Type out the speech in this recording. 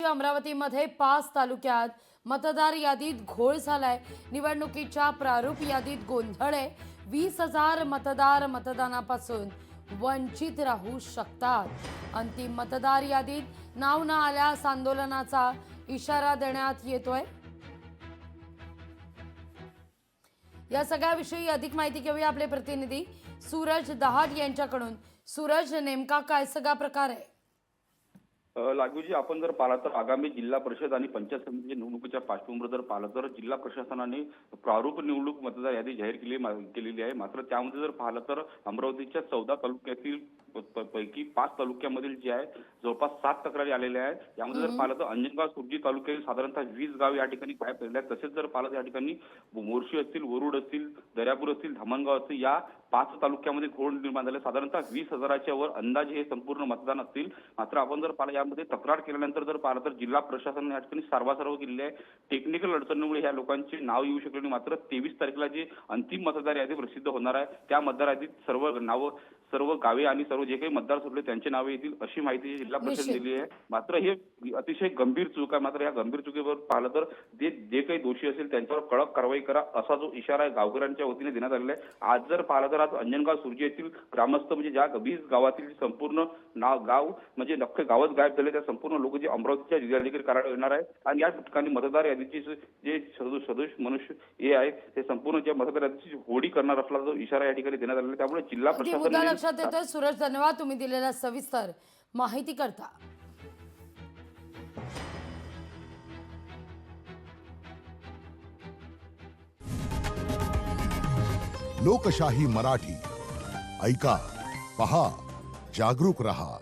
अमरावतीमध्ये 5 तालुक्यात मतदार यादीत घोळ झालाय। निवडणुकीच्या प्रारूप यादीत गोंधळ आहे। 20,000 मतदार मतदानापासून वंचित राहू शकतात। अंतिम मतदार यादीत नाव न आल्यास आंदोलनाचा इशारा देण्यात येतोय। या सगळ्याविषयी अधिक माहिती घेऊया आपले प्रतिनिधी सूरज दहाड यांच्याकडून। सूरज, नेमका काय सगळा प्रकार आहे? लागूजी आपण जर पाहिलं तर आगामी जिल्हा परिषद आणि पंचायत समितीच्या निवडणुकीच्या पार्श्वभूमीवर जर पाहिलं तर जिल्हा प्रशासनाने प्रारूप निवडणूक मतदार यादी जाहीर केलेली आहे। मात्र त्यामध्ये जर पाहिलं तर अमरावतीच्या 14 तालुक्यातील पैकी 5 तालुक्यामधील जे आहे जवळपास 7 तक्रारी आलेल्या आहेत। यामध्ये जर पाहिलं तर अंजनगाव सुरजी तालुक्यातील साधारणतः 20 गाव या ठिकाणी गायब झालेले आहेत। तसेच जर पाहिलं या ठिकाणी मोर्शी असतील, वरुड असतील, दर्यापूर असतील, धामणगाव असतील या 5 तालुक्यामध्ये घोळ निर्माण झाले। साधारणतः 20,000च्या वर अंदाजे हे संपूर्ण मतदान असतील। मात्र आपण जर पाहिलं यामध्ये तक्रार केल्यानंतर जर पाहिलं तर जिल्हा प्रशासनाने या ठिकाणी सारवासारव केलेली आहे। टेक्निकल अडचणीमुळे ह्या लोकांचे नाव येऊ शकले नाही। मात्र 23 तारखेला जे अंतिम मतदार यादी प्रसिद्ध होणार आहे त्या मतदार यादीत सर्व गावे आणि सर्व जे काही मतदार सुटले त्यांचे नावे येतील अशी माहिती जिल्हा प्रशासनाने दिली आहे। मात्र हे अतिशय गंभीर चूक आहे। मात्र या गंभीर चुकीवर पाहिलं तर जे काही दोषी असेल त्यांच्यावर कडक कारवाई करा असा जो इशारा आहे गावकऱ्यांच्या वतीने देण्यात आलेला आहे। आज जर पाहिलं तर आज अंजनगाव सुरजी येथील ग्रामस्थ म्हणजे ज्या 20 गावातील संपूर्ण गाव म्हणजे नक्की गावच गायब झाले त्या संपूर्ण लोक जे अमरावतीच्या जिल्हाधिकारी कार्यालयात येणार आहे आणि या ठिकाणी मतदार यादीची जे सदोष मनुष्य हे आहे ते संपूर्ण ज्या मतदार यादीची होळी करणार असल्याचा जो इशारा या ठिकाणी देण्यात आलेला आहे। त्यामुळे जिल्हा प्रशासनाने लक्षात येतोय। सूरज, धन्यवाद तुम्ही दिलेल्या सविस्तर माहिती करता। लोकशाही मराठी ऐका, पहा, जागरूक रहा।